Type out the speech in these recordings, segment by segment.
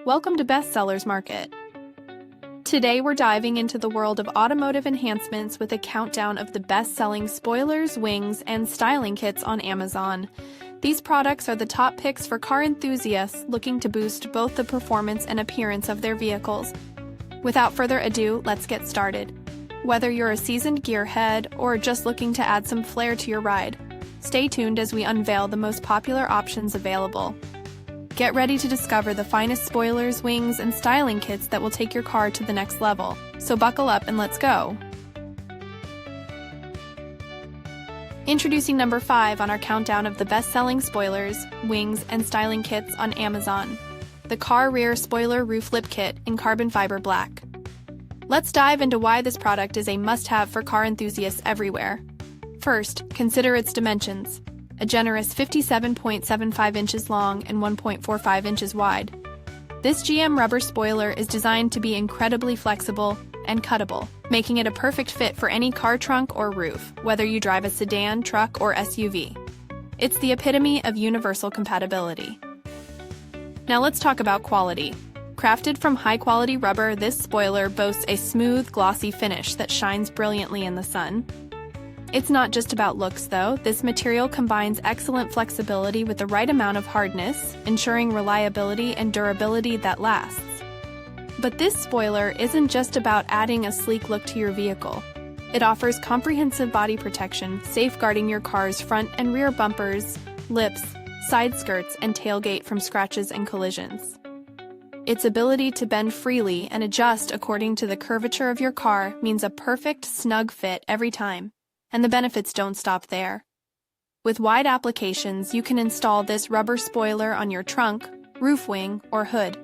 Welcome to Bestsellers Market. Today we're diving into the world of automotive enhancements with a countdown of the best-selling spoilers, wings, and styling kits on Amazon. These products are the top picks for car enthusiasts looking to boost both the performance and appearance of their vehicles. Without further ado, let's get started. Whether you're a seasoned gearhead or just looking to add some flair to your ride, stay tuned as we unveil the most popular options available. Get ready to discover the finest spoilers, wings, and styling kits that will take your car to the next level. So buckle up and let's go! Introducing number 5 on our countdown of the best-selling spoilers, wings, and styling kits on Amazon. The Car Rear Spoiler Roof Lip Kit in Carbon Fiber Black. Let's dive into why this product is a must-have for car enthusiasts everywhere. First, consider its dimensions. A generous 57.75 inches long and 1.45 inches wide. This GM rubber spoiler is designed to be incredibly flexible and cuttable, making it a perfect fit for any car trunk or roof, whether you drive a sedan, truck, or SUV. It's the epitome of universal compatibility. Now let's talk about quality. Crafted from high-quality rubber, this spoiler boasts a smooth, glossy finish that shines brilliantly in the sun. It's not just about looks, though. This material combines excellent flexibility with the right amount of hardness, ensuring reliability and durability that lasts. But this spoiler isn't just about adding a sleek look to your vehicle. It offers comprehensive body protection, safeguarding your car's front and rear bumpers, lips, side skirts, and tailgate from scratches and collisions. Its ability to bend freely and adjust according to the curvature of your car means a perfect, snug fit every time. And the benefits don't stop there. With wide applications, you can install this rubber spoiler on your trunk, roof wing, or hood.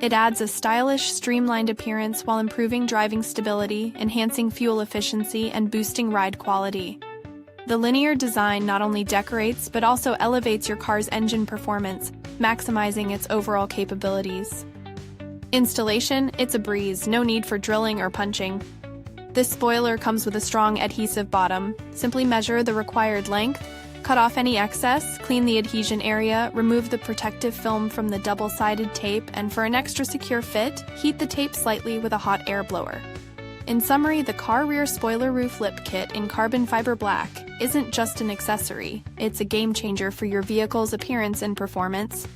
It adds a stylish, streamlined appearance while improving driving stability, enhancing fuel efficiency, and boosting ride quality. The linear design not only decorates but also elevates your car's engine performance, maximizing its overall capabilities. Installation, it's a breeze, no need for drilling or punching. This spoiler comes with a strong adhesive bottom. Simply measure the required length, cut off any excess, clean the adhesion area, remove the protective film from the double-sided tape, and for an extra secure fit, heat the tape slightly with a hot air blower. In summary, the Car Rear Spoiler Roof Lip Kit in Carbon Fiber Black isn't just an accessory, it's a game-changer for your vehicle's appearance and performance.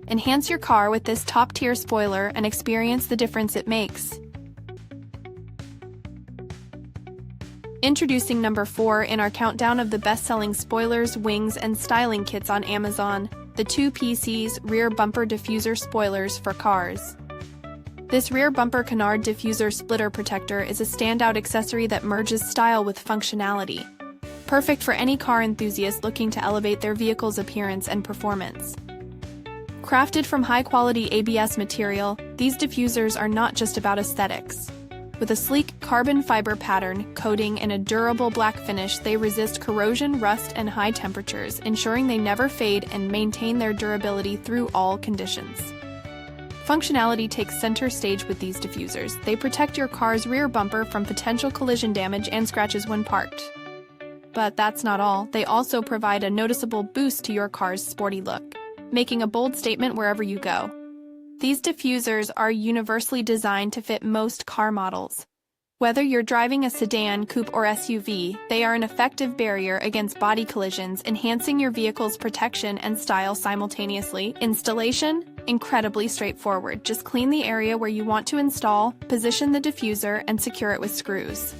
Enhance your car with this top-tier spoiler and experience the difference it makes. Introducing number 4 in our countdown of the best-selling spoilers, wings, and styling kits on Amazon, the 2PC's Rear Bumper Diffuser Spoilers for Cars. This rear bumper Canard diffuser splitter protector is a standout accessory that merges style with functionality. Perfect for any car enthusiast looking to elevate their vehicle's appearance and performance. Crafted from high-quality ABS material, these diffusers are not just about aesthetics. With a sleek carbon fiber pattern, coating, and a durable black finish, they resist corrosion, rust, and high temperatures, ensuring they never fade and maintain their durability through all conditions. Functionality takes center stage with these diffusers. They protect your car's rear bumper from potential collision damage and scratches when parked. But that's not all. They also provide a noticeable boost to your car's sporty look, making a bold statement wherever you go. These diffusers are universally designed to fit most car models. Whether you're driving a sedan, coupe, or SUV, they are an effective barrier against body collisions, enhancing your vehicle's protection and style simultaneously. Installation? Incredibly straightforward. Just clean the area where you want to install, position the diffuser, and secure it with screws.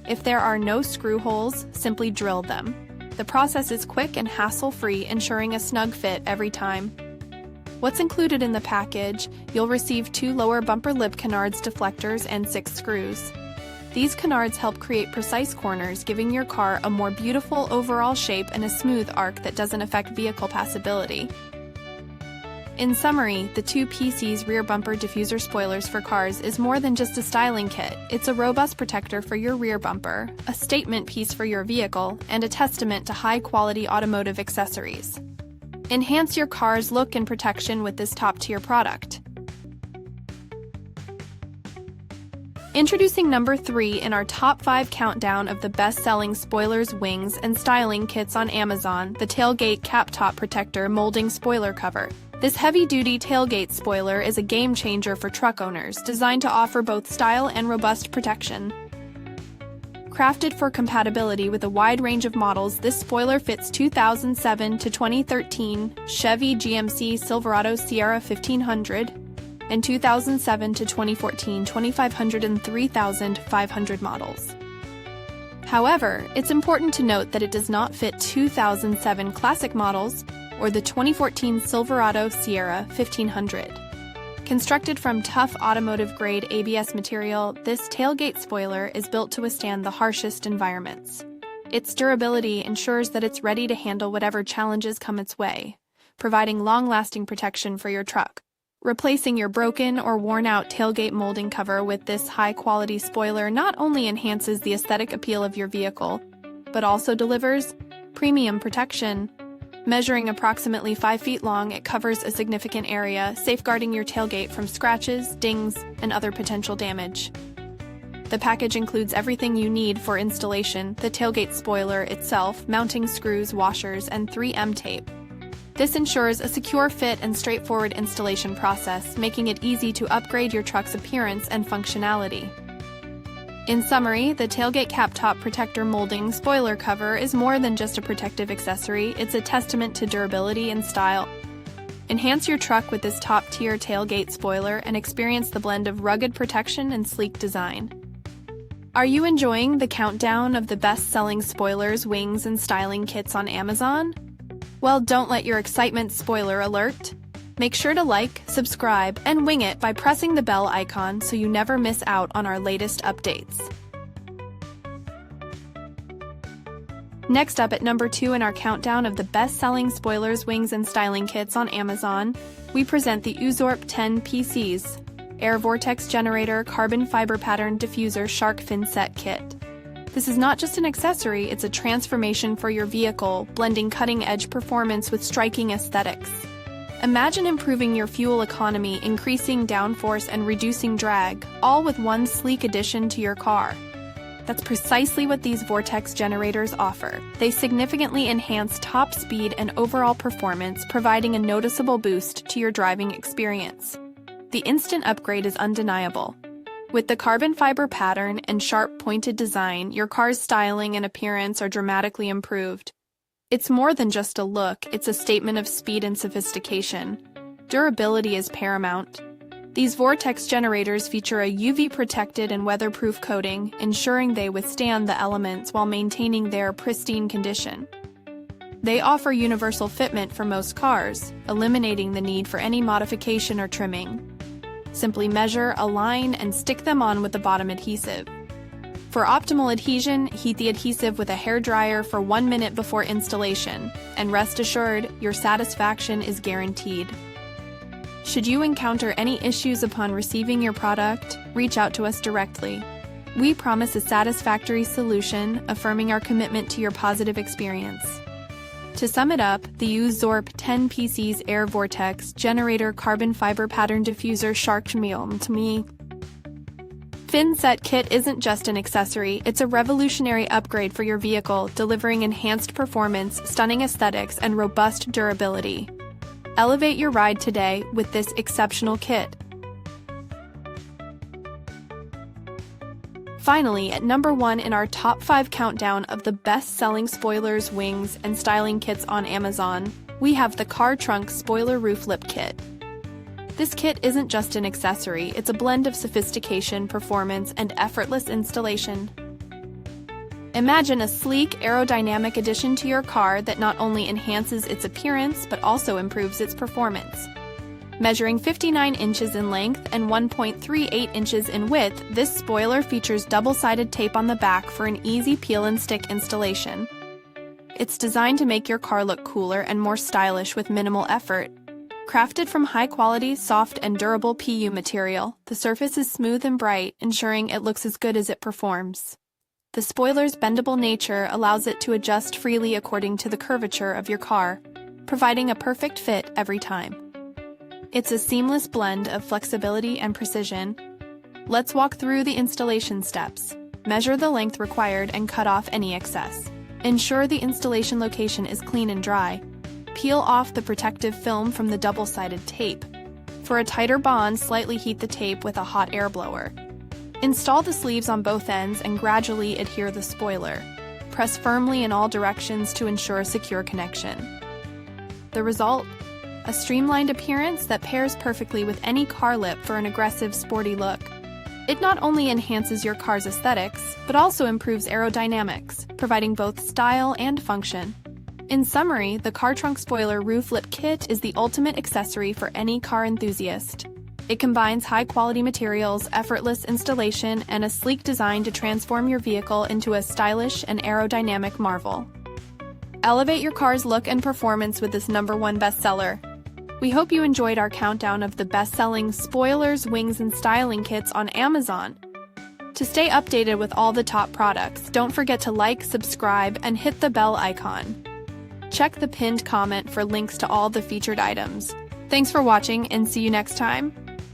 If there are no screw holes, simply drill them. The process is quick and hassle-free, ensuring a snug fit every time. What's included in the package? You'll receive 2 lower bumper lip canards deflectors and 6 screws. These canards help create precise corners, giving your car a more beautiful overall shape and a smooth arc that doesn't affect vehicle passability. In summary, the 2PC's rear bumper diffuser spoilers for cars is more than just a styling kit. It's a robust protector for your rear bumper, a statement piece for your vehicle, and a testament to high-quality automotive accessories. Enhance your car's look and protection with this top-tier product. Introducing number 3 in our top 5 countdown of the best-selling spoilers, wings, and styling kits on Amazon, the Tailgate Cap Top Protector Molding Spoiler Cover. This heavy-duty tailgate spoiler is a game changer for truck owners, designed to offer both style and robust protection. Crafted for compatibility with a wide range of models, this spoiler fits 2007 to 2013 Chevy GMC Silverado Sierra 1500 and 2007 to 2014 2500 and 3500 models. However, it's important to note that it does not fit 2007 classic models or the 2014 Silverado Sierra 1500. Constructed from tough automotive-grade ABS material, this tailgate spoiler is built to withstand the harshest environments. Its durability ensures that it's ready to handle whatever challenges come its way, providing long-lasting protection for your truck. Replacing your broken or worn-out tailgate molding cover with this high-quality spoiler not only enhances the aesthetic appeal of your vehicle, but also delivers premium protection. Measuring approximately 5 feet long, it covers a significant area, safeguarding your tailgate from scratches, dings, and other potential damage. The package includes everything you need for installation: the tailgate spoiler itself, mounting screws, washers, and 3M tape. This ensures a secure fit and straightforward installation process, making it easy to upgrade your truck's appearance and functionality. In summary, the tailgate cap top protector molding spoiler cover is more than just a protective accessory, it's a testament to durability and style. Enhance your truck with this top-tier tailgate spoiler and experience the blend of rugged protection and sleek design. Are you enjoying the countdown of the best-selling spoilers, wings, and styling kits on Amazon? Well, don't let your excitement spoiler alert. Make sure to like, subscribe, and wing it by pressing the bell icon so you never miss out on our latest updates. Next up at number 2 in our countdown of the best-selling spoilers, wings, and styling kits on Amazon, we present the Ouzorp 10 PCs, Air Vortex Generator Carbon Fiber Pattern Diffuser Shark Fin Set Kit. This is not just an accessory, it's a transformation for your vehicle, blending cutting-edge performance with striking aesthetics. Imagine improving your fuel economy, increasing downforce, and reducing drag, all with one sleek addition to your car. That's precisely what these Vortex generators offer. They significantly enhance top speed and overall performance, providing a noticeable boost to your driving experience. The instant upgrade is undeniable. With the carbon fiber pattern and sharp pointed design, your car's styling and appearance are dramatically improved. It's more than just a look, it's a statement of speed and sophistication. Durability is paramount. These Vortex generators feature a UV-protected and weatherproof coating, ensuring they withstand the elements while maintaining their pristine condition. They offer universal fitment for most cars, eliminating the need for any modification or trimming. Simply measure, align, and stick them on with the bottom adhesive. For optimal adhesion, heat the adhesive with a hairdryer for 1 minute before installation, and rest assured, your satisfaction is guaranteed. Should you encounter any issues upon receiving your product, reach out to us directly. We promise a satisfactory solution, affirming our commitment to your positive experience. To sum it up, the Ouzorp 10 PCs Air Vortex Generator Carbon Fiber Pattern Diffuser Shark Fin Set Kit isn't just an accessory, it's a revolutionary upgrade for your vehicle, delivering enhanced performance, stunning aesthetics, and robust durability. Elevate your ride today with this exceptional kit. Finally, at number 1 in our top 5 countdown of the best-selling spoilers, wings, and styling kits on Amazon, we have the Car Trunk Spoiler Roof Lip Kit. This kit isn't just an accessory, it's a blend of sophistication, performance, and effortless installation. Imagine a sleek, aerodynamic addition to your car that not only enhances its appearance, but also improves its performance. Measuring 59 inches in length and 1.38 inches in width, this spoiler features double-sided tape on the back for an easy peel-and-stick installation. It's designed to make your car look cooler and more stylish with minimal effort. Crafted from high-quality, soft, and durable PU material, the surface is smooth and bright, ensuring it looks as good as it performs. The spoiler's bendable nature allows it to adjust freely according to the curvature of your car, providing a perfect fit every time. It's a seamless blend of flexibility and precision. Let's walk through the installation steps. Measure the length required and cut off any excess. Ensure the installation location is clean and dry. Peel off the protective film from the double-sided tape. For a tighter bond, slightly heat the tape with a hot air blower. Install the sleeves on both ends and gradually adhere the spoiler. Press firmly in all directions to ensure a secure connection. The result? A streamlined appearance that pairs perfectly with any car lip for an aggressive, sporty look. It not only enhances your car's aesthetics, but also improves aerodynamics, providing both style and function. In summary, the car trunk spoiler roof lip kit is the ultimate accessory for any car enthusiast. It combines high-quality materials, effortless installation, and a sleek design to transform your vehicle into a stylish and aerodynamic marvel. Elevate your car's look and performance with this #1 bestseller. We hope you enjoyed our countdown of the best-selling spoilers, wings, and styling kits on Amazon. To stay updated with all the top products, don't forget to like, subscribe, and hit the bell icon. Check the pinned comment for links to all the featured items. Thanks for watching, and see you next time.